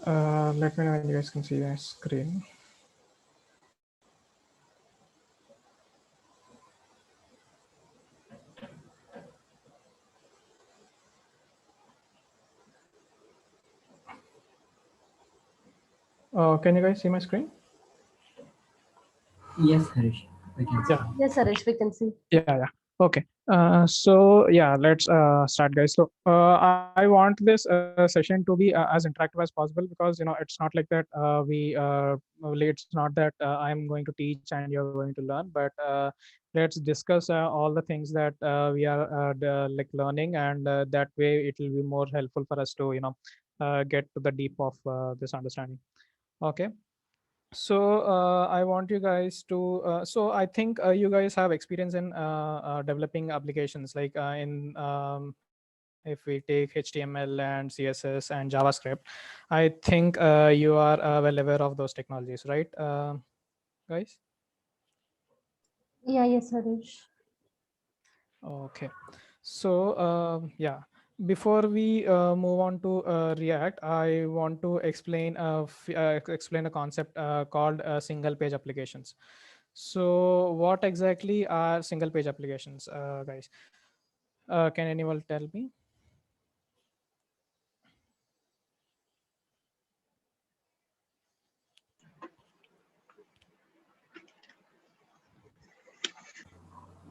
Let me know when you guys can see the screen. Can you guys see my screen? Yes, Harish, we can see. Yeah. Yes, Harish, we can see. Yeah. Yeah. Okay. So yeah, let's start, guys. So I want this session to be as interactive as possible, because it's not like that. It's not that I'm going to teach and you're going to learn, but let's discuss all the things that we are like learning, and that way it will be more helpful for us to get to the deep of this understanding. Okay. So I want you guys to. So I think you guys have experience in developing applications, like if we take HTML and CSS and JavaScript. I think you are well aware of those technologies, right, guys? Yeah, yes, Harish. Okay. So yeah, before we move on to React, I want to explain a concept called single page applications. So what exactly are single page applications, guys? Can anyone tell me?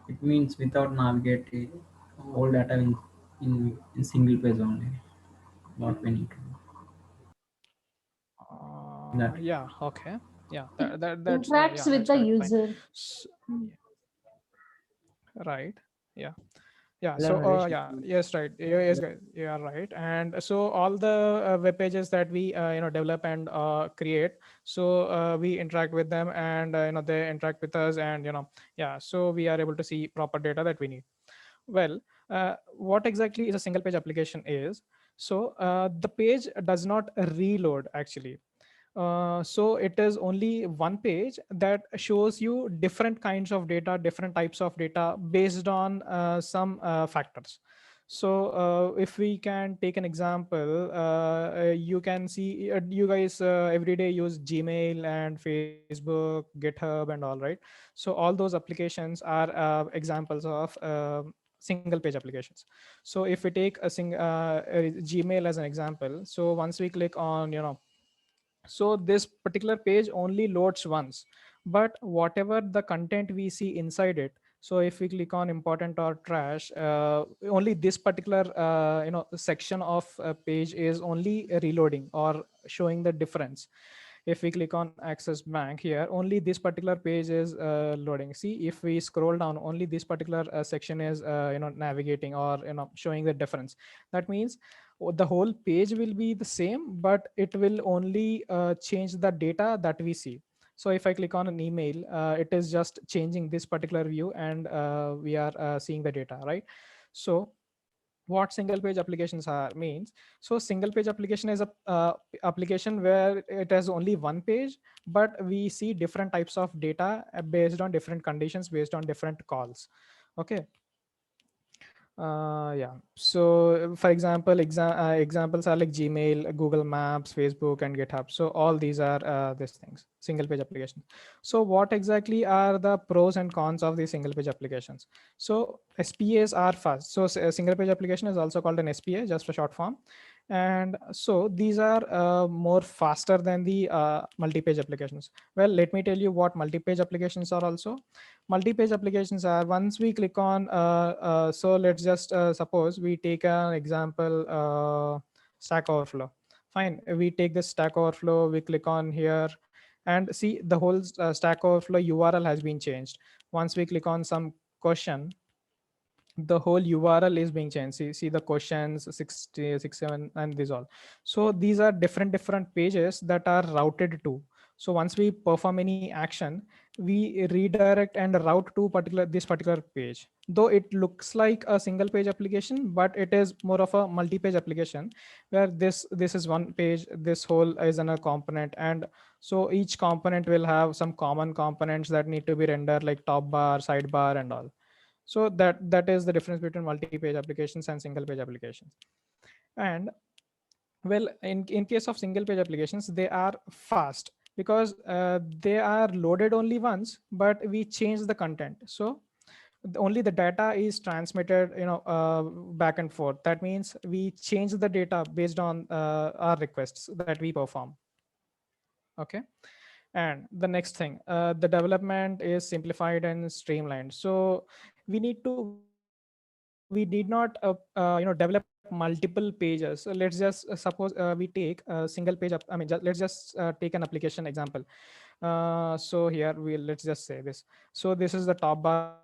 It means without navigating all data in single page only. What we need to do. That Yeah. Okay. Yeah. It That's interacts yeah. with That's the correct. Fine. user. S Right. Yeah. Yeah. hello So, Harish. yeah, yes, right. Yes, guys, you are right. And so all the web pages that we develop and create, so we interact with them, and they interact with us, and yeah. So we are able to see proper data that we need. Well, what exactly is a single page application is? So the page does not reload actually. So it is only one page that shows you different kinds of data, different types of data based on some factors. So if we can take an example, you can see you guys every day use Gmail and Facebook, GitHub, and all, right? So all those applications are examples of single page applications. So if we take Gmail as an example, so once we click on so this particular page only loads once, but whatever the content we see inside it, so if we click on important or trash, only this particular section of a page is only reloading or showing the difference. If we click on access bank here, only this particular page is loading. See, if we scroll down, only this particular section is navigating or showing the difference. That means the whole page will be the same, but it will only change the data that we see. So if I click on an email, it is just changing this particular view, and we are seeing the data, right? So what single page applications are means, so single page application is a application where it has only one page, but we see different types of data based on different conditions, based on different calls. Okay. Yeah. So, for example, examples are like Gmail, Google Maps, Facebook, and GitHub. So, all these are these things, single page applications. So, what exactly are the pros and cons of these single page applications? So, SPAs are fast. So, a single page application is also called an SPA, just a short form. And so, these are more faster than the multi-page applications. Well, let me tell you what multi-page applications are also. Multi-page applications are, once we click on so let's just suppose we take an example, Stack Overflow. Fine, we take this Stack Overflow, we click on here, and see the whole Stack Overflow URL has been changed. Once we click on some question, the whole URL is being changed. See the questions 60, 67, and these all. So these are different pages that are routed to. So once we perform any action, we redirect and route to this particular page. Though it looks like a single page application, but it is more of a multi-page application, where this is one page, this whole is in a component, and so each component will have some common components that need to be rendered, like top bar, sidebar, and all. So that is the difference between multi-page applications and single page applications. And Well, in case of single page applications, they are fast because they are loaded only once, but we change the content. So only the data is transmitted, back and forth. That means we change the data based on our requests that we perform. Okay. And the next thing, the development is simplified and streamlined. So we need not develop multiple pages. So let's just suppose we take a single page let's just take an application example. So here let's just say this. So this is the top bar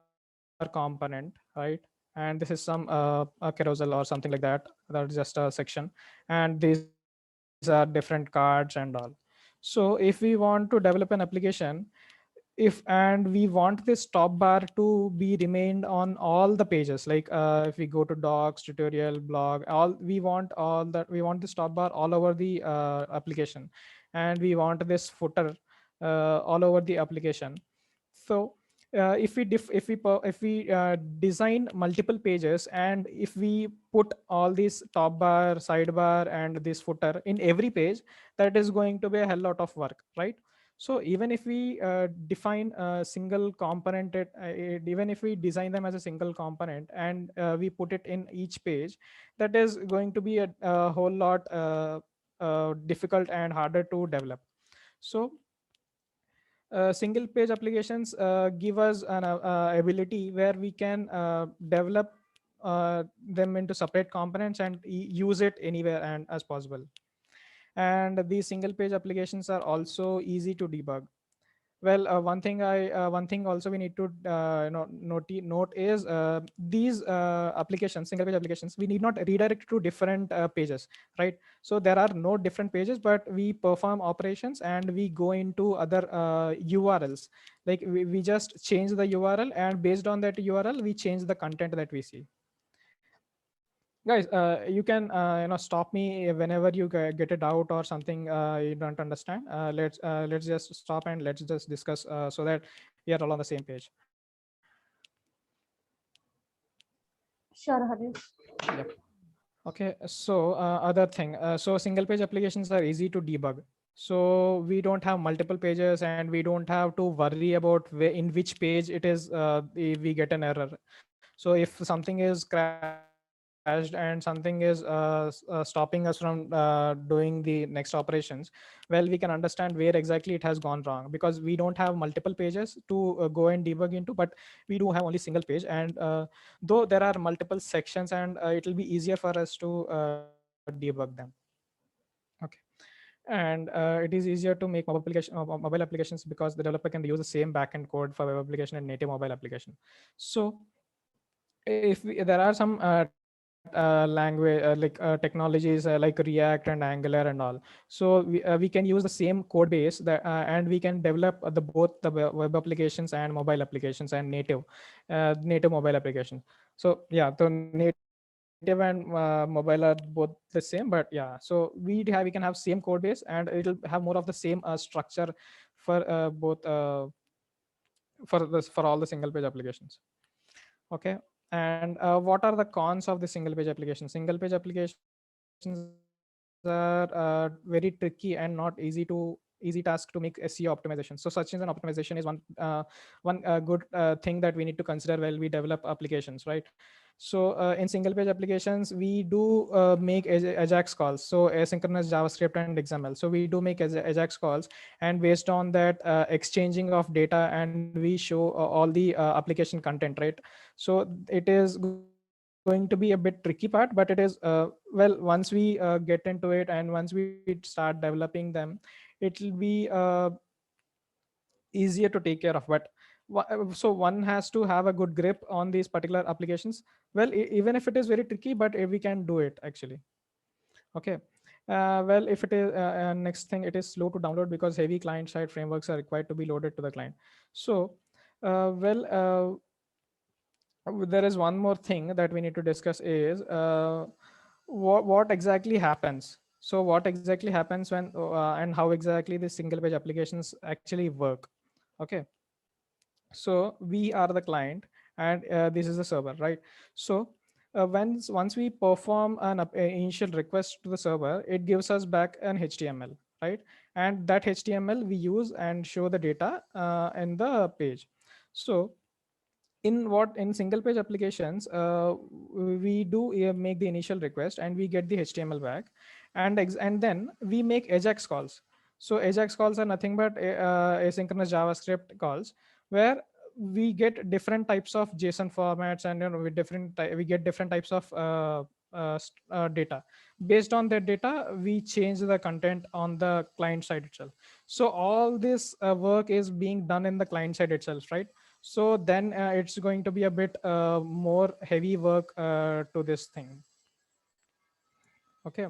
component, right? And this is some a carousel or something like that. That's just a section, and these are different cards and all. So if we want to develop an application, if and we want this top bar to be remained on all the pages, like if we go to docs, tutorial, blog, all we want all that, we want this top bar all over the application, and we want this footer all over the application. So if we design multiple pages, and if we put all these top bar, sidebar, and this footer in every page, that is going to be a hell lot of work, right? So even if we define a single component, even if we design them as a single component, and we put it in each page, that is going to be a whole lot difficult and harder to develop. So single page applications give us an ability where we can develop them into separate components and use it anywhere and as possible. And these single page applications are also easy to debug. Well, one thing also we need to note is these applications, single page applications, we need not redirect to different pages, right? So there are no different pages, but we perform operations and we go into other URLs. Like we just change the URL, and based on that URL, we change the content that we see. Guys, you can stop me whenever you get a doubt or something you don't understand. Let's just stop and let's just discuss so that we are all on the same page. Sure, Harish. Yep. Okay, so other thing, so single page applications are easy to debug. So we don't have multiple pages, and we don't have to worry about in which page it is we get an error. So if something is crashed and something is stopping us from doing the next operations, well, we can understand where exactly it has gone wrong, because we don't have multiple pages to go and debug into, but we do have only single page. And though there are multiple sections, and it will be easier for us to debug them. Okay. And it is easier to make mobile applications because the developer can use the same backend code for web application and native mobile application. So there are some language technologies like React and Angular and all. So we can use the same code base that and we can develop the both the web applications and mobile applications and native mobile applications. So yeah, the native and mobile are both the same, but yeah, so we can have same code base, and it'll have more of the same structure for both for all the single page applications. Okay. And what are the cons of the single page application? Single page applications are very tricky and not easy task to make SEO optimization. So search engine optimization is one good thing that we need to consider while we develop applications, right? So in single page applications, we do make Ajax calls, so asynchronous JavaScript and XML. So we do make Ajax calls, and based on that exchanging of data, and we show all the application content, right? So it is going to be a bit tricky part, but it is well, once we get into it and once we start developing them, it will be easier to take care of. But so one has to have a good grip on these particular applications. Well, even if it is very tricky, but we can do it actually. Okay. Well, if it is next thing, it is slow to download because heavy client side frameworks are required to be loaded to the client. So well, there is one more thing that we need to discuss is what exactly happens. So what exactly happens when and how exactly the single page applications actually work. Okay. So we are the client, and this is the server, right? So once we perform an initial request to the server, it gives us back an HTML, right? And that HTML we use and show the data in the page. So in single page applications, we do make the initial request and we get the HTML back, and then we make AJAX calls. So AJAX calls are nothing but asynchronous JavaScript calls, where we get different types of JSON formats, and with we get different types of data. Based on that data, we change the content on the client side itself. So all this work is being done in the client side itself, right? So then it's going to be a bit more heavy work to this thing. Okay.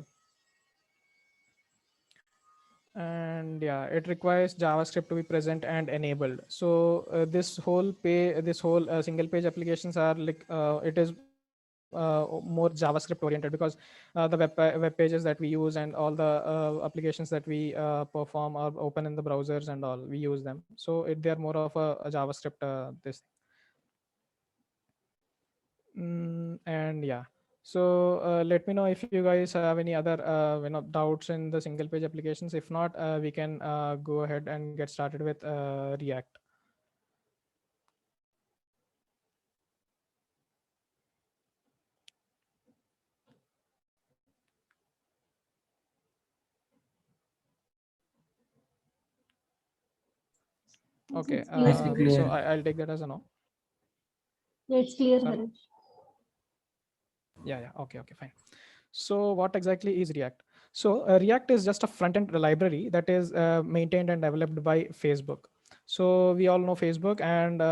And yeah, it requires JavaScript to be present and enabled. So this whole single page applications are like it is more JavaScript oriented, because the web pages that we use and all the applications that we perform are open in the browsers and all, we use them. So they are more of a JavaScript this. And yeah, so let me know if you guys have any other doubts in the single page applications. If not, we can go ahead and get started with React. Yes, Okay, it's clear, I see Harish. so clear. I'll take that as a no. Yeah, it's clear, Sorry. Harish. Yeah, okay, fine. So what exactly is React? So React is just a front-end library that is maintained and developed by Facebook. So we all know Facebook, and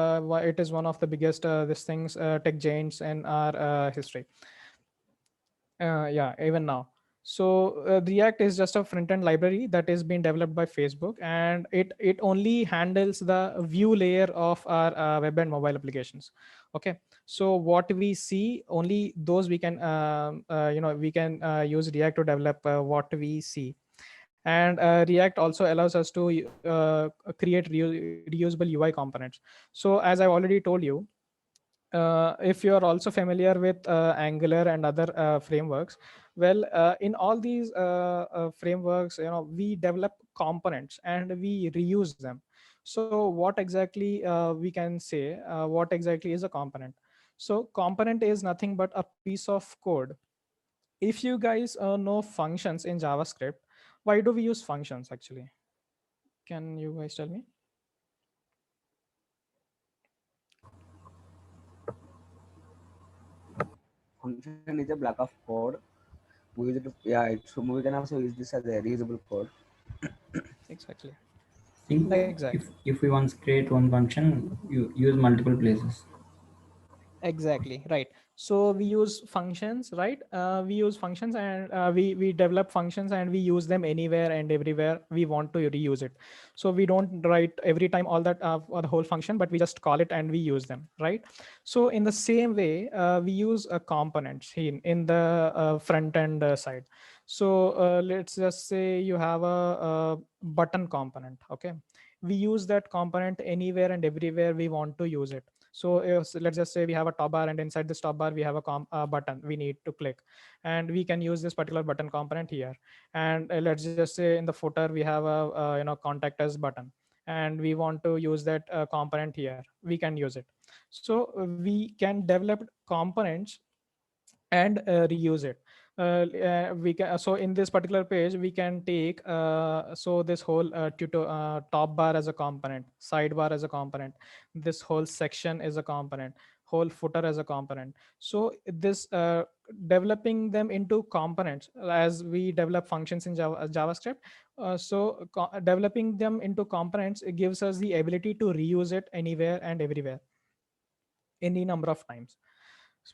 it is one of the biggest this things tech giants in our history. Yeah, even now. So React is just a front-end library that is being developed by Facebook, and it only handles the view layer of our web and mobile applications. Okay, so what we see, only those we can we can use React to develop what we see. And React also allows us to create reusable UI components. So as I've already told you, if you are also familiar with Angular and other frameworks, well, in all these frameworks, we develop components and we reuse them. So what exactly we can say, what exactly is a component? So component is nothing but a piece of code. If you guys know functions in JavaScript, why do we use functions actually? Can you guys tell me? Function is a block of code. We use it. Yeah, we can also use this as a reusable code. Exactly. Think Exactly. if we once create one function, you use multiple places. Exactly, right. So we use functions, right? We use functions, and we develop functions and we use them anywhere and everywhere we want to reuse it. So we don't write every time all that or the whole function, but we just call it and we use them, right? So in the same way, we use components in the front end side. So let's just say you have a button component. Okay, we use that component anywhere and everywhere we want to use it. So let's just say we have a top bar, and inside this top bar we have a button we need to click, and we can use this particular button component here. And let's just say in the footer we have a contact us button, and we want to use that component here. We can use it. So we can develop components and reuse it. We can, so in this particular page we can take so this whole top bar as a component, sidebar as a component, this whole section is a component, whole footer as a component. So this developing them into components, as we develop functions in JavaScript. Developing them into components, it gives us the ability to reuse it anywhere and everywhere, any number of times.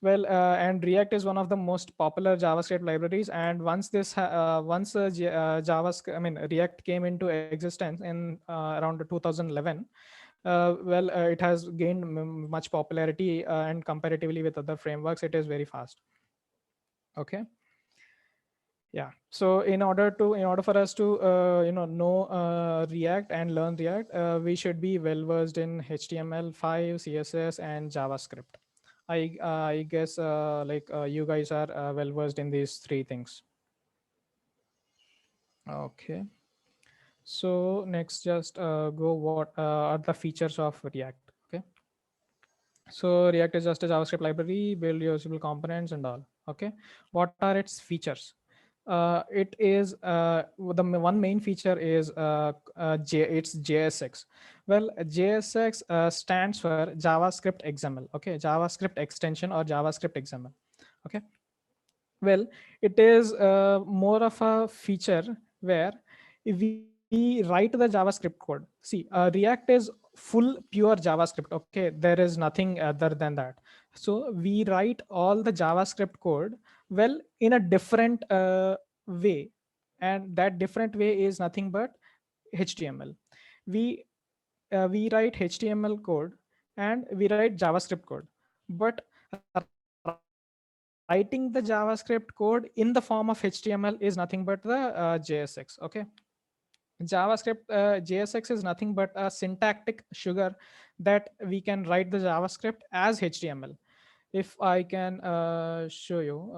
Well, and React is one of the most popular JavaScript libraries. And once JavaScript, I mean React came into existence in around 2011, it has gained much popularity, and comparatively with other frameworks, it is very fast. Okay. Yeah. So in order for us to know React and learn React, we should be well versed in HTML5, CSS, and JavaScript. I guess you guys are well versed in these three things. Okay. So next, just go what are the features of React. Okay. So React is just a JavaScript library, build usable components and all. Okay. What are its features? It is one main feature is it's JSX. Well, JSX stands for JavaScript XML. Okay, JavaScript extension or JavaScript XML. Okay. Well, it is more of a feature where we write the JavaScript code. See, React is full pure JavaScript. Okay, there is nothing other than that. So we write all the JavaScript code well in a different way, and that different way is nothing but HTML. We we write HTML code and we write JavaScript code, but writing the JavaScript code in the form of HTML is nothing but the JSX. Okay, JSX is nothing but a syntactic sugar that we can write the JavaScript as HTML. If I can show you,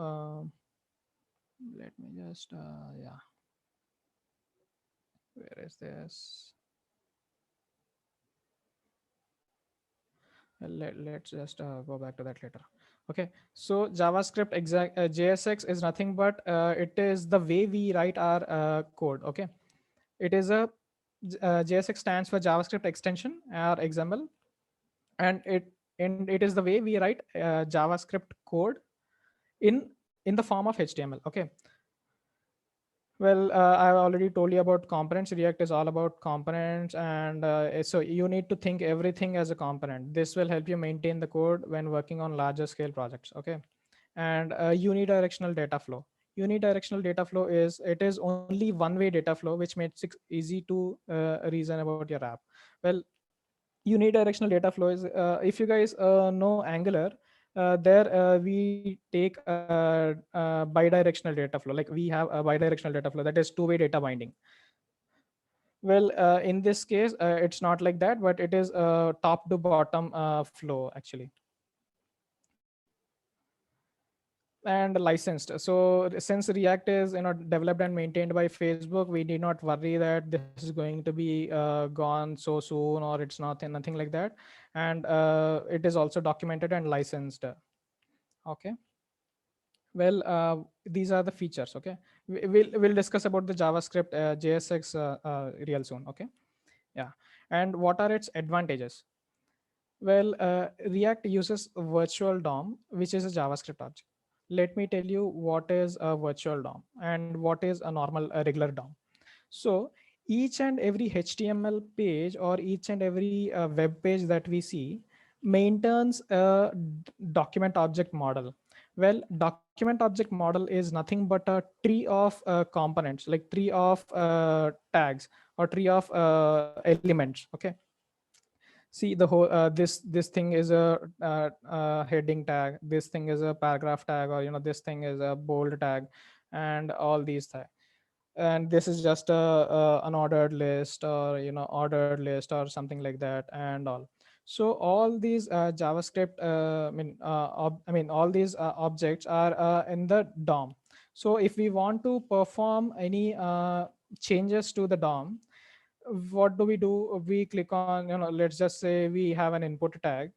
let me just yeah, where is this? Let's just go back to that later. Okay, so JavaScript JSX is nothing but it is the way we write our code. Okay, it is a JSX stands for JavaScript extension or XML, and it is the way we write JavaScript code in the form of HTML. Okay. Well, I've already told you about components. React is all about components, and so you need to think everything as a component. This will help you maintain the code when working on larger scale projects. Okay, and unidirectional data flow. Unidirectional data flow is it is only one-way data flow, which makes it easy to reason about your app. Well, unidirectional data flow is if you guys know Angular, there we take bidirectional data flow. Like we have a bidirectional data flow, that is two-way data binding. Well, in this case it's not like that, but it is top to bottom flow actually, and licensed. So since React is developed and maintained by Facebook, we need not worry that this is going to be gone so soon, or it's nothing like that. And it is also documented and licensed. Okay. Well, these are the features. Okay, we'll discuss about the JavaScript JSX real soon. Okay. Yeah. And what are its advantages? Well, React uses virtual DOM, which is a JavaScript object. Let me tell you what is a virtual DOM and what is a regular DOM. So each and every HTML page or each and every web page that we see maintains a document object model. Well, document object model is nothing but a tree of components, like tree of tags or tree of elements. Okay. See the whole this thing is a heading tag, this thing is a paragraph tag, or this thing is a bold tag, and all these things. And this is just a unordered list, or ordered list or something like that, and all. So all these JavaScript all these objects are in the DOM. So if we want to perform any changes to the DOM, what do? We click on, let's just say we have an input tag.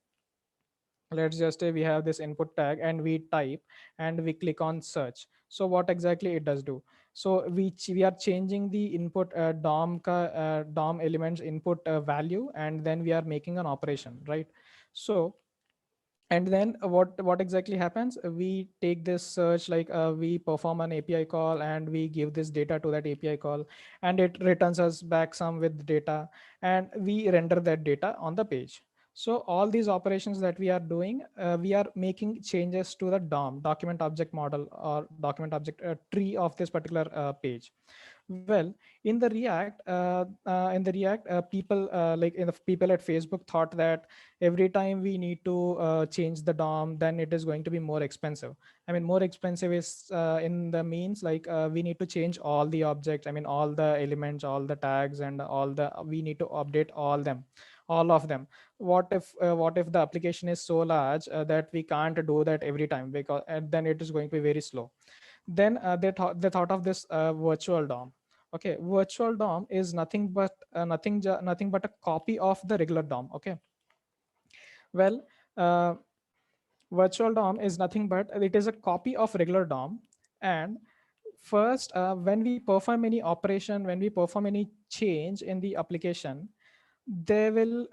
Let's just say we have this input tag and we type and we click on search. So what exactly it does do? So we are changing the input DOM elements input value, and then we are making an operation, right? So, and then what exactly happens? We take this search, like we perform an API call and we give this data to that API call, and it returns us back some with data, and we render that data on the page. So all these operations that we are doing, we are making changes to the DOM, document object model, or document object tree of this particular page. Well, in the React, people people at Facebook thought that every time we need to change the DOM, then it is going to be more expensive. I mean, more expensive is in the means like we need to change all the objects. I mean, all the elements, all the tags, and all the we need to update all them, all of them. What if the application is so large that we can't do that every time, because and then it is going to be very slow. Then they thought of this virtual DOM. Okay, virtual DOM is nothing but a copy of the regular DOM. Okay, well, uh, virtual DOM is nothing but it is a copy of regular DOM. And first, when we perform any operation, when we perform any change in the application, they will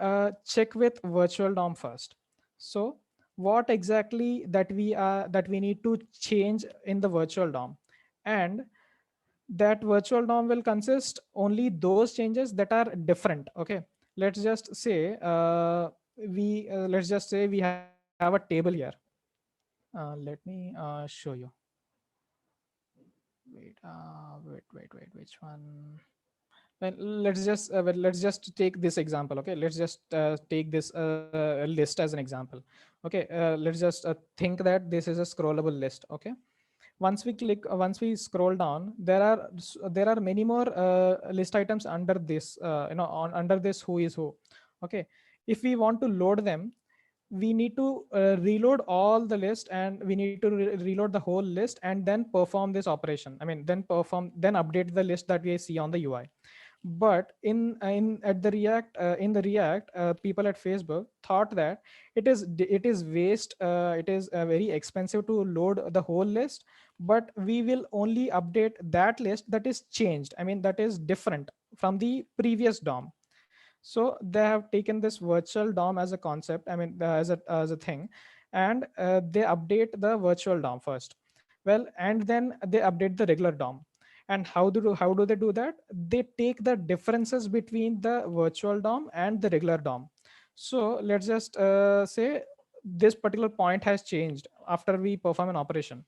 check with virtual DOM first. So what exactly that we need to change in the virtual DOM, and that virtual DOM will consist only those changes that are different. Okay, let's just say we have a table here. Let me show you. Wait, which one? Let's just take this example. Okay, let's just take this list as an example. Okay, let's just think that this is a scrollable list. Okay, once we scroll down, there are many more list items under this, under this who is who. Okay, if we want to load them, we need to reload all the list, and we need to reload the whole list, and then perform this operation. I mean, then update the list that we see on the UI. But in at the react in the react people at Facebook thought that it is very expensive to load the whole list, but we will only update that list that is changed, I mean, that is different from the previous DOM. So they have taken this virtual DOM as a concept, I mean, as a thing, and they update the virtual DOM first. Well, and then they update the regular DOM. And how do they do that? They take the differences between the virtual DOM and the regular DOM. So let's just say this particular point has changed after we perform an operation.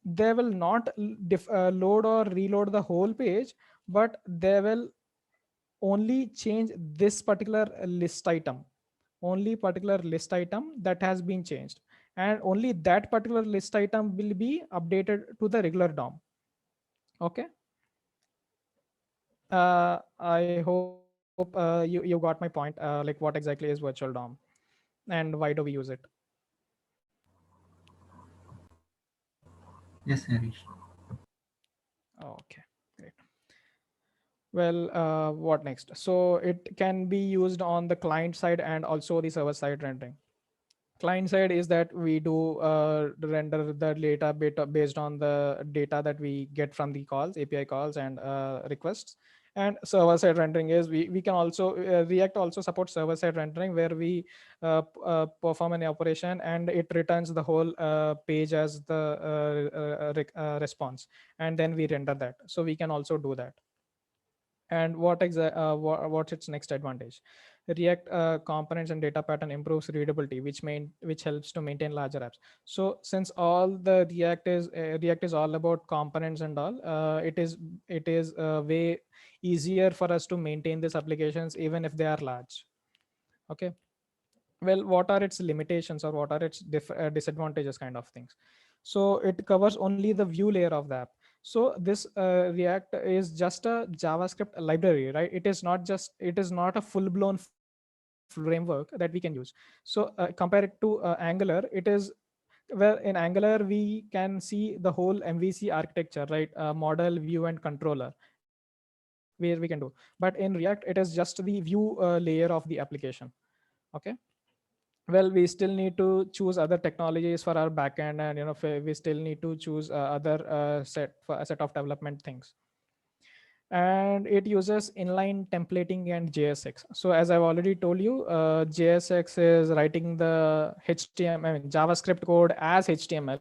They will not load or reload the whole page, but they will only change this particular list item, only particular list item that has been changed, and only that particular list item will be updated to the regular DOM. Okay, I hope you got my point, like what exactly is virtual DOM and why do we use it. Yes, Harish. Okay, great. Well, what next? So it can be used on the client side and also the server side rendering. Client side is that we do render the data based on the data that we get from the calls, API calls, and requests. And server side rendering is we can also React also supports server side rendering, where we perform an operation and it returns the whole page as the response, and then we render that. So we can also do that. And what's its next advantage? React components and data pattern improves readability, which helps to maintain larger apps. So since all the React is all about components and all, it is way easier for us to maintain these applications even if they are large. Okay, well, what are its limitations, or what are its disadvantages, kind of things? So it covers only the view layer of the app. So this React is just a JavaScript library, right? It is not a full blown framework that we can use. So compare it to Angular, it is, well, in Angular we can see the whole MVC architecture, right? Model, view, and controller, where we can do. But in React, it is just the view layer of the application. Okay, well, we still need to choose other technologies for our backend, and we still need to choose other set of development things. And it uses inline templating and JSX. So as I've already told you, JSX is writing the HTML, I mean, JavaScript code as HTML.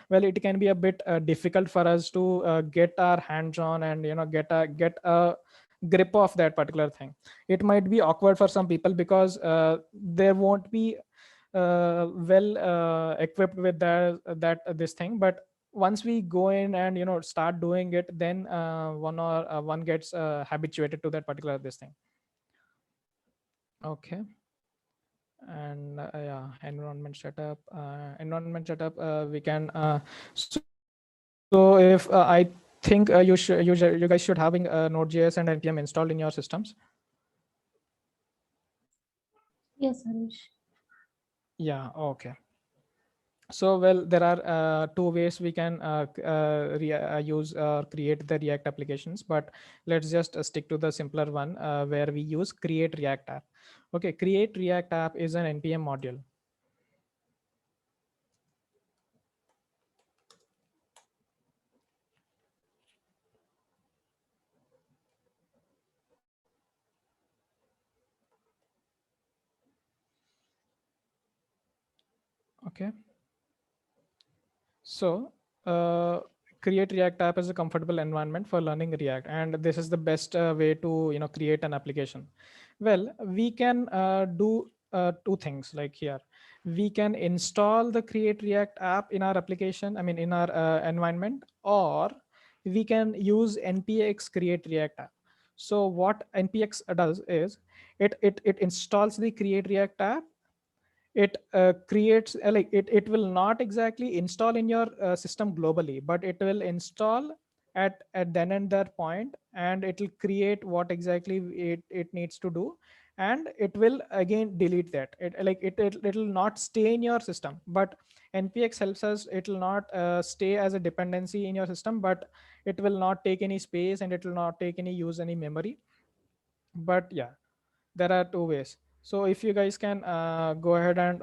Well, it can be a bit difficult for us to get our hands on and get a grip of that particular thing. It might be awkward for some people because there won't be well equipped with this thing. But once we go in and start doing it, then one gets habituated to that particular this thing. Okay, and yeah, environment setup, we can so if I think you guys should having Node.js and npm installed in your systems. Yes, Harish. Yeah, okay. So, well, there are two ways we can use create the React applications, but let's just stick to the simpler one where we use create React app. Okay, create React app is an npm module. Okay, so create React app is a comfortable environment for learning React, and this is the best way to create an application. Well, we can do two things like here. We can install the create React app in our application, I mean in our environment, or we can use npx create React app. So what npx does is it installs the create React app. It creates it will not exactly install in your system globally, but it will install at then and there point, and it will create what exactly it needs to do, and it will again delete that. It will not stay in your system, but npx helps us. It will not stay as a dependency in your system, but it will not take any space, and it will not take any use any memory. But yeah, there are two ways. So if you guys can go ahead and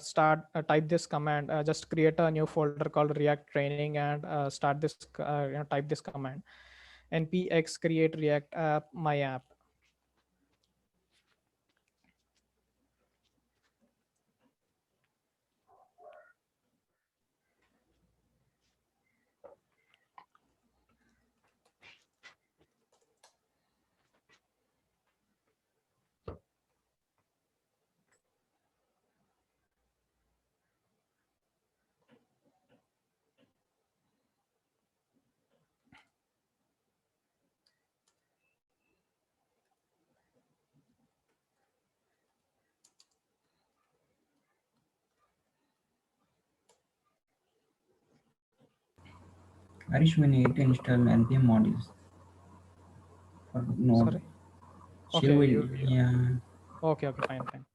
start type this command, just create a new folder called React Training, and start this type this command, npx create React app my app. Harish, we need to install npm modules for Node. Sorry. Shall Okay, we? you Yeah. okay, fine.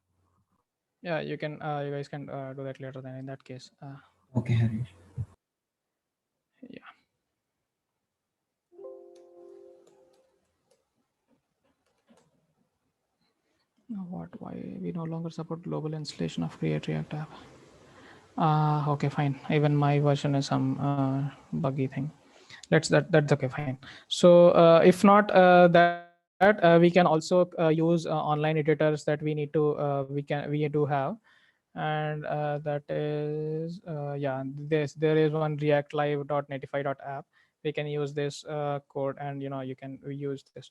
Yeah, you guys can do that later then in that case. Okay, Harish. Yeah. Now what? Why we no longer support global installation of create React app? Okay, fine. Even my version is some buggy thing. That's okay, fine. So if not that, we can also use online editors that we need to we do have, and that is yeah, there is one React Live.netify.app. We can use this code, and you can use this.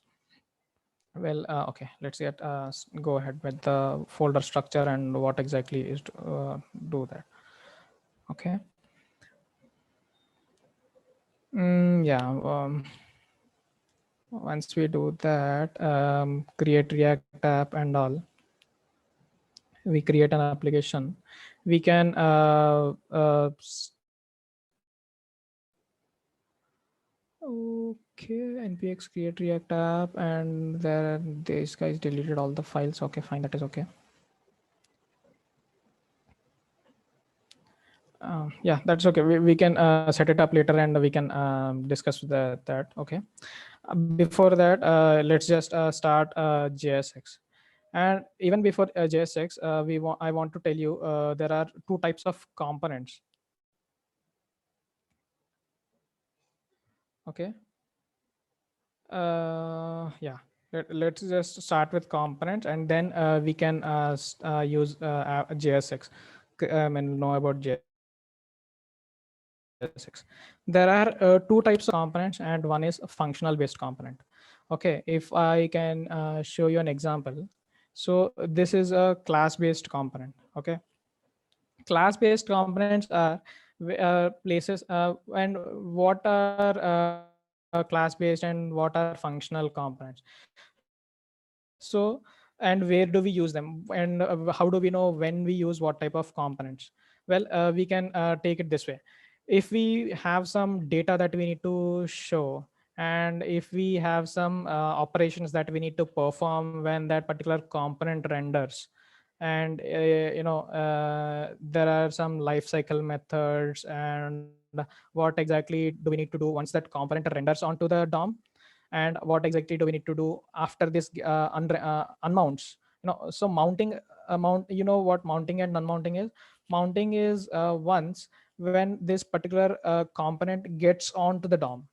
Well, okay, let's go ahead with the folder structure and what exactly is to do that. Okay. Yeah. Once we do that, create React app and all, we create an application. We can okay, npx create React app, and there these guys deleted all the files. Okay, fine, that is okay. Yeah, that's okay. We can set it up later, and we can discuss that. Okay. Before that, let's just start JSX. And even before JSX, I want to tell you there are two types of components. Okay. Yeah. Let's just start with components, and then we can use JSX. I mean, know about JSX. There are two types of components, and one is a functional based component. Okay, if I can show you an example. So this is a class based component. Okay, class based components are places and what are class based and what are functional components. So, and where do we use them, and how do we know when we use what type of components? Well, we can take it this way. If we have some data that we need to show, and if we have some operations that we need to perform when that particular component renders, and there are some life cycle methods, and what exactly do we need to do once that component renders onto the DOM, and what exactly do we need to do after this unmounts. So mounting, what mounting and unmounting is. Mounting is once when this particular component gets onto the DOM,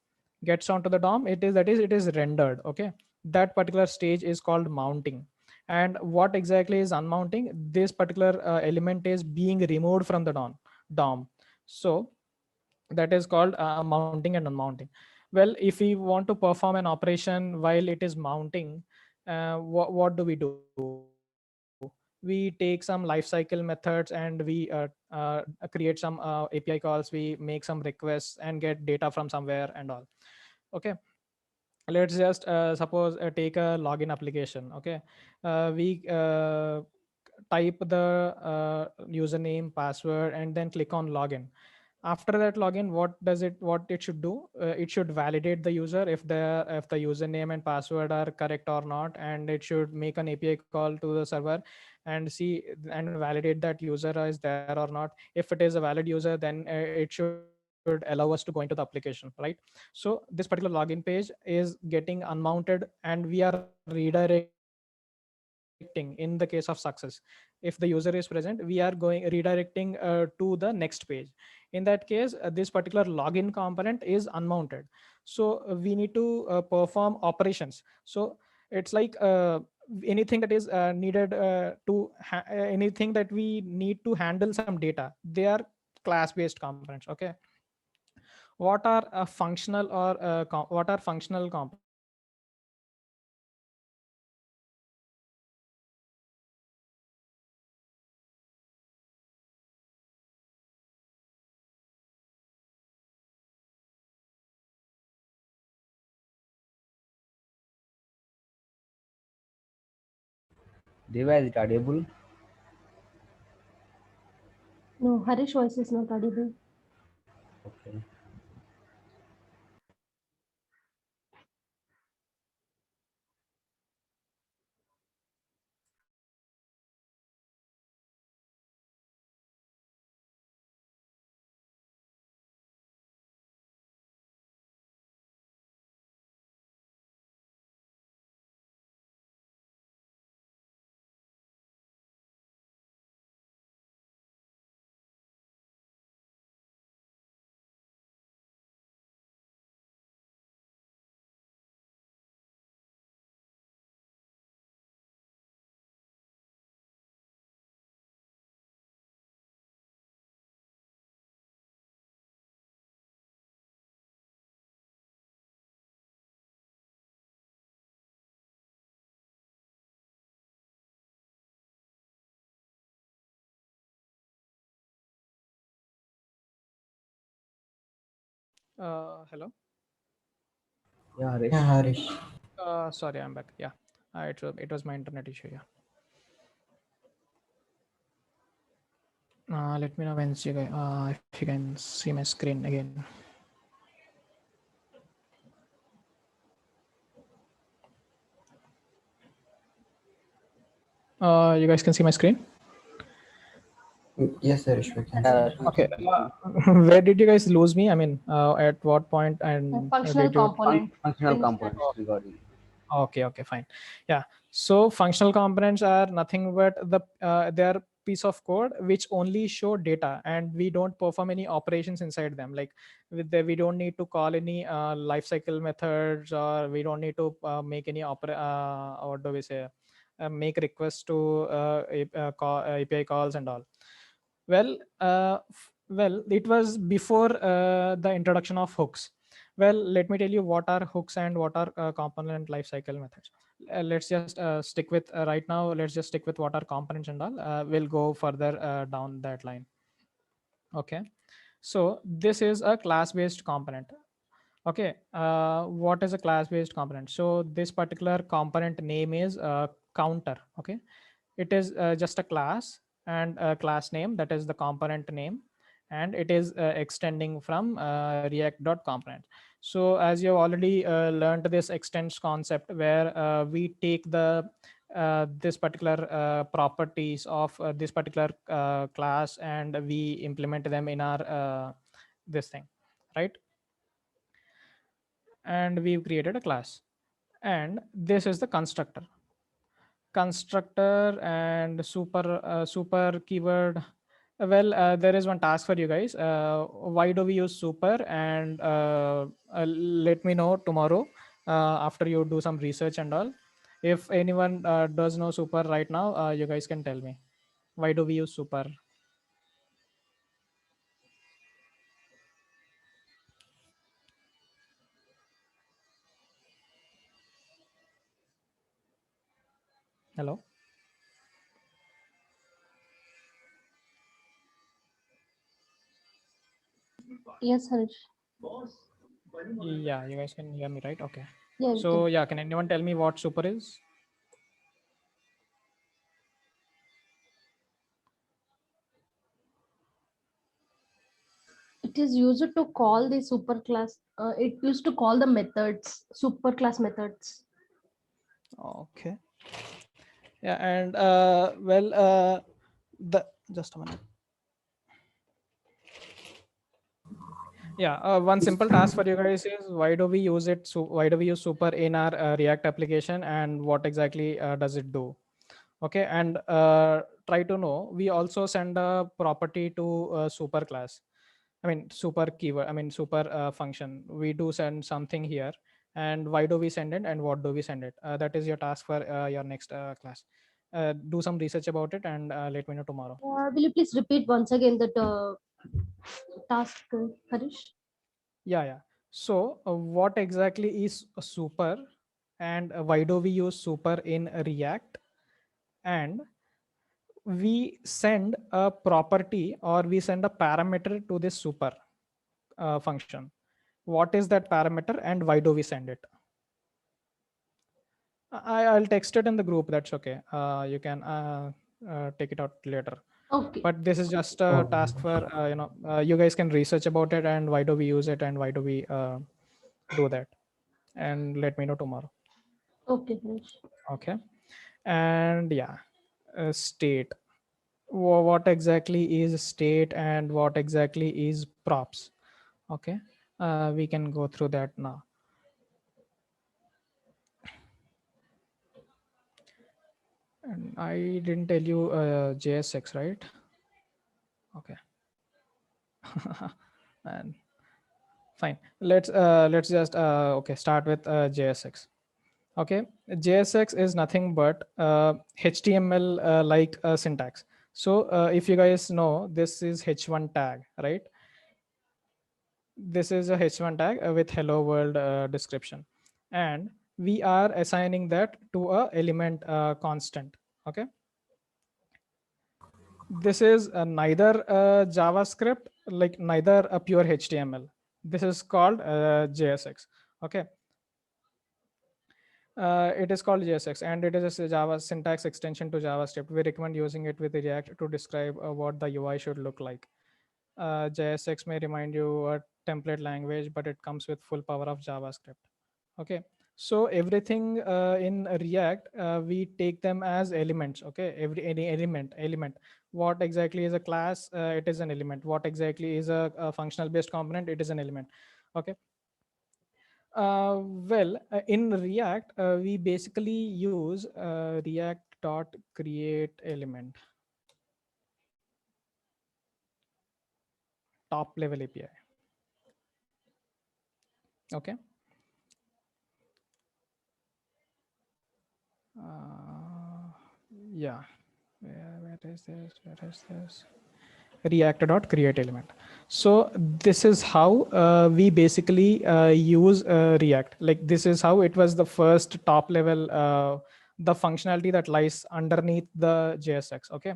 it is rendered. Okay, that particular stage is called mounting. And what exactly is unmounting? This particular element is being removed from the DOM. So that is called mounting and unmounting. Well, if we want to perform an operation while it is mounting, what do? We take some lifecycle methods, and we create some API calls. We make some requests and get data from somewhere and all. Okay, let's just suppose take a login application. Okay, we type the username, password, and then click on login. After that login, what it should do? It should validate the user if the username and password are correct or not, and it should make an API call to the server and see and validate that user is there or not. If it is a valid user, then it should allow us to go into the application, right? So this particular login page is getting unmounted, and we are redirecting in the case of success. If the user is present, we are going redirecting to the next page. In that case, this particular login component is unmounted. So we need to perform operations. So it's like anything that is needed anything that we need to handle some data. They are class based components. Okay, what are functional or what are functional components? Functional components are nothing but Deva, is it audible? No, Harish voice is not audible. Okay. hello. Yeah, Harish. Yeah, Harish. Sorry, I'm back. Yeah, it was my internet issue. Yeah. Let me know when you guys, if you can see my screen again. You guys can see my screen. Yes, Harish, we can Yeah, see. we Okay. can see. Where did you guys lose me? I mean, at what point and Functional did you? component. Functional Finish that. components regarding. Okay, fine. Yeah. So functional components are nothing but they are piece of code which only show data, and we don't perform any operations inside them. Like we don't need to call any lifecycle methods, or we don't need to make any what do we say? Make requests to API calls and all. Well, it was before the introduction of hooks. Well, let me tell you what are hooks and what are component lifecycle methods. Let's just stick with right now. Let's just stick with what are components and all. We'll go further down that line. Okay. So this is a class-based component. Okay. What is a class-based component? So this particular component name is counter. Okay. It is just a class and a class name, that is the component name, and it is extending from react.component. So as you have already learned this extends concept, where we take the this particular properties of this particular class, and we implement them in our this thing, right? And we've created a class, and this is the constructor and super keyword. Well, there is one task for you guys. Why do we use super? And let me know tomorrow after you do some research and all. If anyone does know super right now, you guys can tell me why do we use super. Hello. Yes, Harish. Yeah, you guys can hear me, right? Okay. Yeah, we So can. yeah, can anyone tell me what super is? It is used to call the superclass. It used to call the methods, superclass methods. Okay. Yeah, and well, the just a minute. Yeah, one simple task for you guys is why do we use it? So why do we use super in our React application, and what exactly does it do? Okay, and try to know. We also send a property to super class. I mean super keyword. I mean super function. We do send something here, and why do we send it, and what do we send it? That is your task for your next class. Do some research about it, and let me know tomorrow. Will you please repeat once again that task, Harish? Yeah, yeah. So, what exactly is a super, and why do we use super in React? And we send a property, or we send a parameter to this super function. What is that parameter, and why do we send it? I'll text it in the group. That's okay. You can take it out later. Okay. But this is just a task for you guys can research about it, and why do we use it, and why do we do that, and let me know tomorrow. Okay, Harish. Okay. And yeah, state. What exactly is state, and what exactly is props? Okay. We can go through that now. And I didn't tell you JSX, right? Okay. And fine. Let's just okay, start with JSX. Okay, JSX is nothing but HTML like syntax. So if you guys know, this is H1 tag, right? This is a H1 tag with hello world description, and we are assigning that to a element constant. Okay, this is neither JavaScript, like neither a pure HTML. This is called JSX. Okay, it is called JSX, and it is a Java syntax extension to JavaScript. We recommend using it with React to describe what the UI should look like. JSX may remind you a template language, but it comes with full power of JavaScript. Okay, so everything in React, we take them as elements. Okay, any element. What exactly is a class? It is an element. What exactly is a functional based component? It is an element. Okay. Well, in React, we basically use React dot create element, top level API. Okay. Yeah. Where is this? Where is this? React dot create element. So this is how we basically use React. Like this is how it was the first top level, the functionality that lies underneath the JSX. Okay.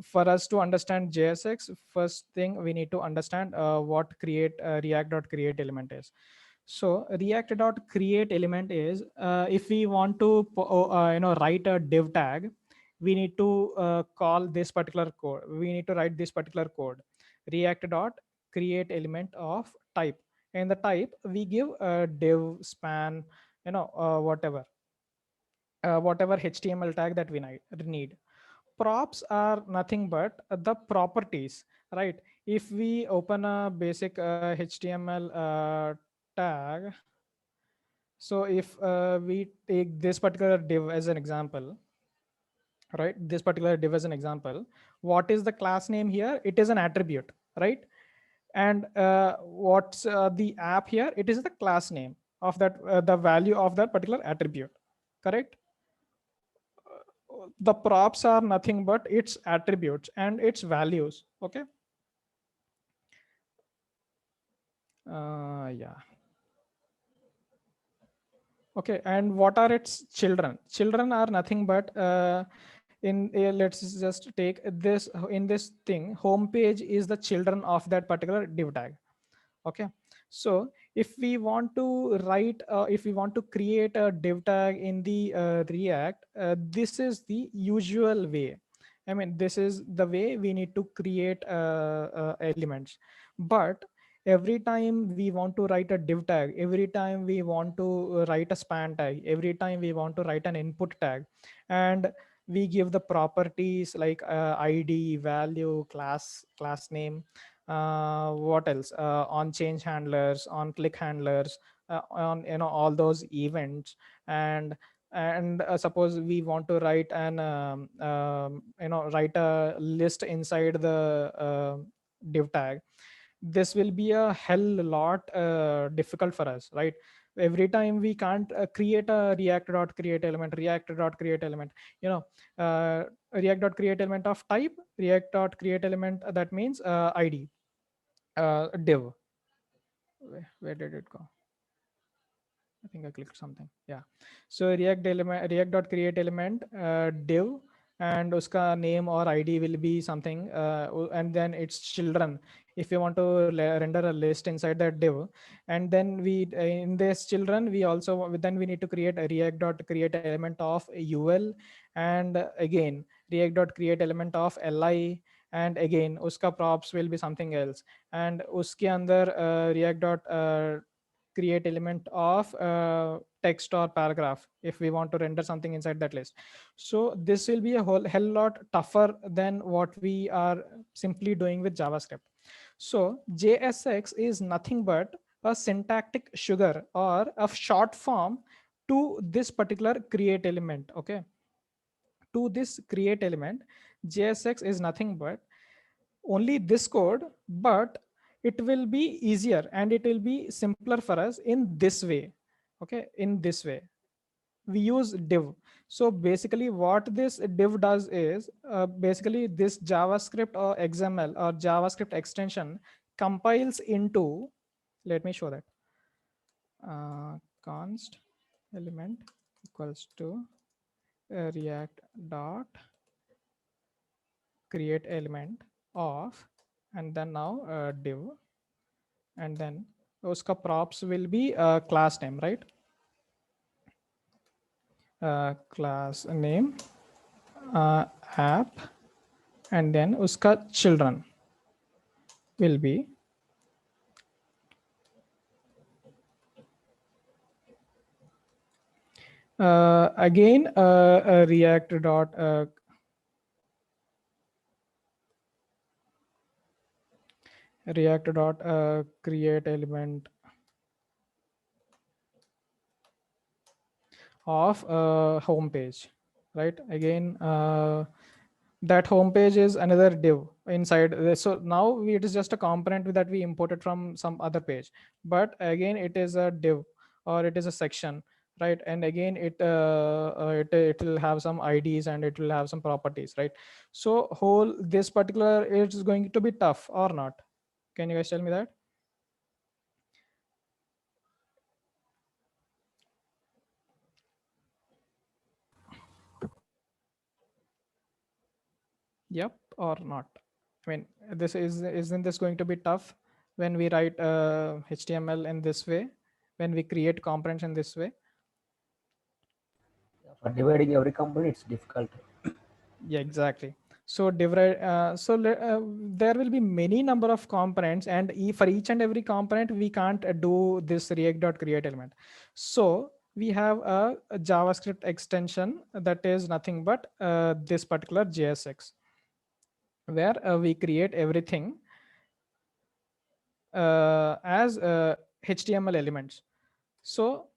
For us to understand JSX, first thing we need to understand what create React dot create element is. So React dot create element is if we want to write a div tag, we need to call this particular code. We need to write this particular code. React dot create element of type. In the type, we give a div span, whatever. whatever HTML tag that we need. Props are nothing but the properties, right? If we open a basic HTML tag, so if we take this particular div as an example, right? This particular div as an example, what is the class name here? It is an attribute, right? And what's the app here? It is the class name of that, the value of that particular attribute, correct? The props are nothing but its attributes and its values. Okay. Yeah. Okay. And what are its children? Children are nothing but let's just take this. In this thing, home page is the children of that particular div tag. Okay. So if we want to write, if we want to create a div tag in the React, this is the usual way. I mean, this is the way we need to create elements. But every time we want to write a div tag, every time we want to write a span tag, every time we want to write an input tag, and we give the properties like ID, value, class name, what else, on change handlers, on click handlers, on all those events, and suppose we want to write an write a list inside the div tag. This will be a hell lot difficult for us, right? Every time we can't create a react.create element, react.create element, you know react.create element of type, react.create element, that means ID, div. Where did it go? I think I clicked something. Yeah. So react.create element, div, and uska name or ID will be something, and then its children. If you want to render a list inside that div, and then we in this children, we also then we need to create a react.create element of UL, and again react.create element of LI, and again uska props will be something else, and uske andar create element of text or paragraph if we want to render something inside that list. So this will be a whole hell lot tougher than what we are simply doing with JavaScript. So JSX is nothing but a syntactic sugar or a short form to this particular create element. Okay. To this create element, JSX is nothing but only this code, but it will be easier and it will be simpler for us in this way. Okay. In this way we use div. So basically what this div does is, basically this JavaScript or XML or JavaScript extension compiles into, let me show that, const element equals to react dot create element of, and then now div, and then uska props will be class name, right? Class name, app, and then uska children will be again react dot create element of home page, right? Again that home page is another div inside this. So now it is just a component that we imported from some other page, but again it is a div or it is a section, right? And again it will have some IDs and it will have some properties, right? So whole this particular, it is going to be tough or not? Can you guys tell me that? Yep or not? I mean, this isn't this going to be tough when we write HTML in this way, when we create components in this way? For dividing every component, it's difficult. Yeah, exactly. So divide. There will be many number of components, and for each and every component, we can't do this React.create element. So we have a JavaScript extension that is nothing but this particular JSX, where we create everything as HTML elements. So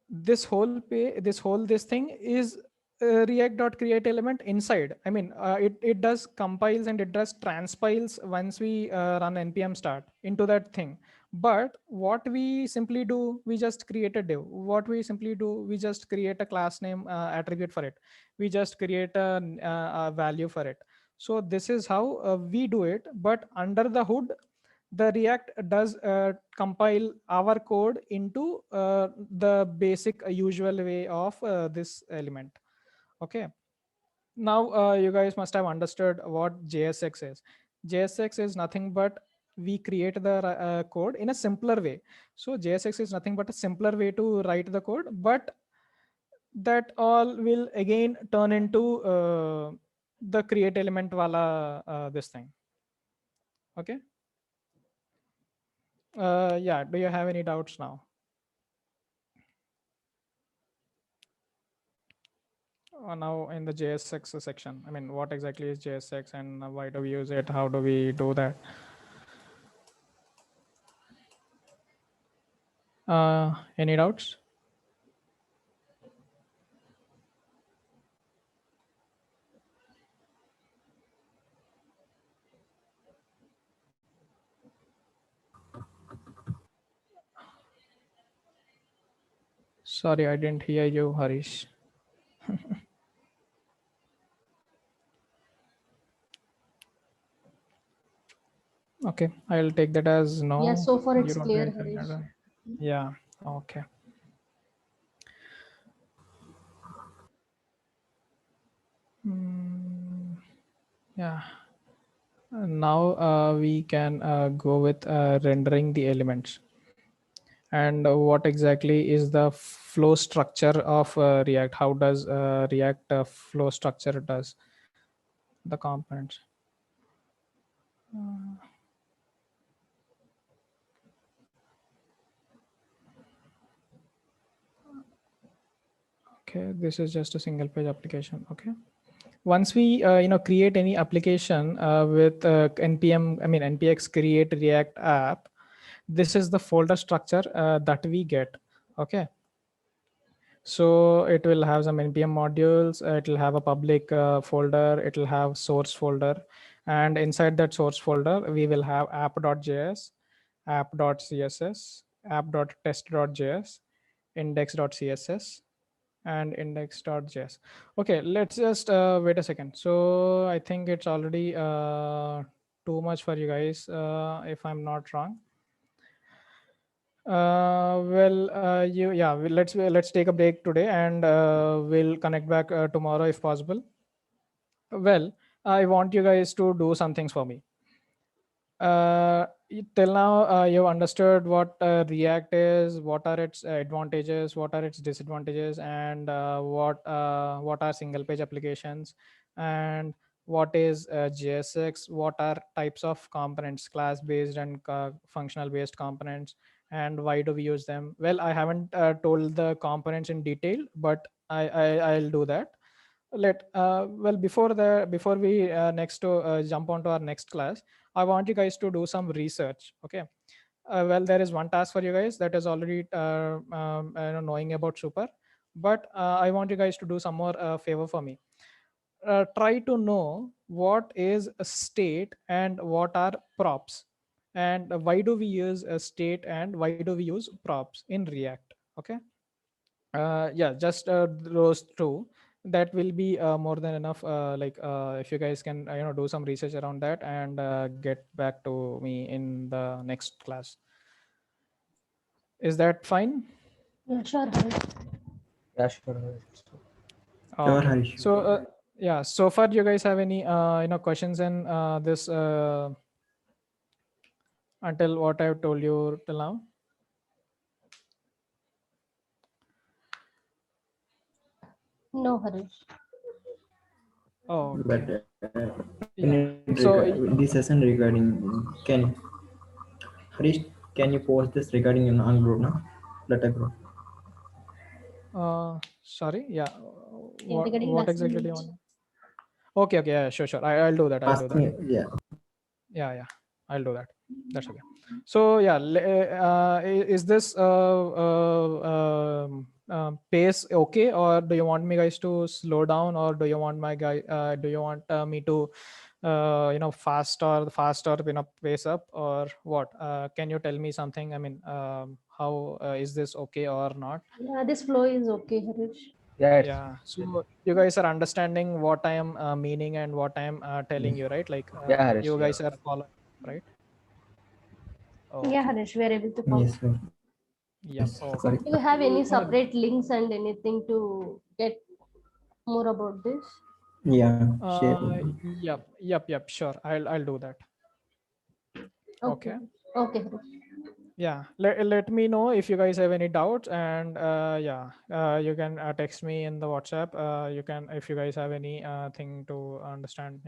this thing is react.create element inside. I mean, it does compiles and it does transpiles once we run npm start into that thing. But what we simply do, we just create a div. What we simply do, we just create a class name attribute for it. We just create a value for it. So this is how we do it. But under the hood, the React does compile our code into the basic usual way of this element. Okay. Now you guys must have understood what JSX is. JSX is nothing but we create the code in a simpler way. So JSX is nothing but a simpler way to write the code, but that all will again turn into the create element wala this thing. Okay. Yeah, do you have any doubts now? Now in the JSX section, I mean, what exactly is JSX and why do we use it? How do we do that? Any doubts? Sorry, I didn't hear you, Harish. Okay, I'll take that as no. Yeah, so far You it's don't clear, have any Harish. other- Yeah, okay. Yeah. Now we can go with rendering the elements. And what exactly is the flow structure of React? How does React flow structure does the components? Okay, this is just a single page application. Okay. Once we create any application with npm, I mean npx create React app, this is the folder structure that we get. Okay. So it will have some npm modules. It will have a public folder. It will have source folder, and inside that source folder we will have app.js, app.css, app.test.js, index.css, and index.js. Okay, let's just wait a second. So I think it's already too much for you guys, if I'm not wrong. Let's take a break today, and we'll connect back tomorrow if possible. Well, I want you guys to do some things for me. Till now you've understood what React is, what are its advantages, what are its disadvantages, and what are single page applications, and what is JSX, what are types of components, class based and functional based components, and why do we use them. Well, I haven't told the components in detail, but I'll do that. Before we next to jump onto our next class, I want you guys to do some research. Okay. Well, there is one task for you guys that is already knowing about Super, but I want you guys to do some more favor for me. Try to know what is a state and what are props, and why do we use a state and why do we use props in React. Okay. Yeah, just those two. That will be more than enough. If you guys can do some research around that and get back to me in the next class. Is that fine? Yeah, sure, Harish. Yeah, sure. Sure, Okay. Harish. So yeah, so far you guys have any questions in this until what I've told you till now? No, Harish. Oh, But okay. in Yeah. this session regarding, can Harish, can you post this regarding an ungroup now? Flutter Pro. Sorry, yeah. Regarding What last exactly do you minute. want? Okay, yeah, sure. I'll do that. I'll do Ask that. me, yeah. Yeah, I'll do that. That's okay. So yeah, is this pace okay, or do you want me guys to slow down, or do you want me to faster pace up, or what? Can you tell me something? I mean, how is this okay or not? Yeah, this flow is okay, Harish. Yeah, it's Yeah, so you guys are understanding what I am meaning and what I am telling you, right? Like yeah, Harish. you guys are following, right? Yeah, Okay. Harish, we are able to follow. Yes, sir. Yep. Yes, Okay. sorry. Do you have any Yeah. separate links and anything to get more about this? Yeah, share. Yep. Sure. I'll do that. Okay. Okay, Harish. Yeah. Let me know if you guys have any doubts, and you can text me in the WhatsApp. You can, if you guys have any thing to understand.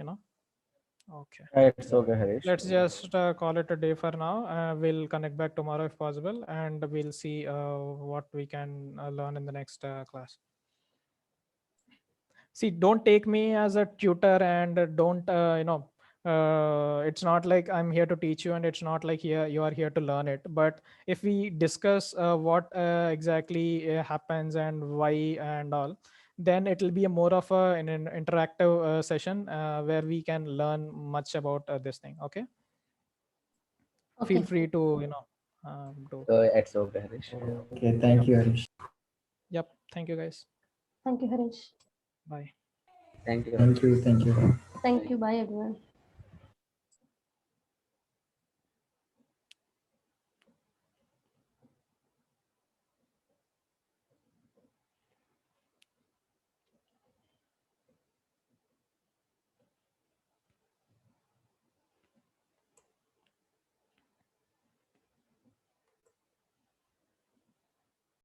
Okay. Yeah, it's okay, Harish. Let's just call it a day for now. We'll connect back tomorrow if possible, and we'll see what we can learn in the next class. See, don't take me as a tutor, and don't it's not like I'm here to teach you, and it's not like here you are here to learn it. But if we discuss what exactly happens and why and all, then it will be a more of an interactive session where we can learn much about this thing. Okay, Okay. feel free to do. It's okay, Harish. Okay, thank you, Harish. Yep. Thank you guys. Thank you, Harish. Bye. Thank you, Harish. Thank you. Thank you. Bye, everyone.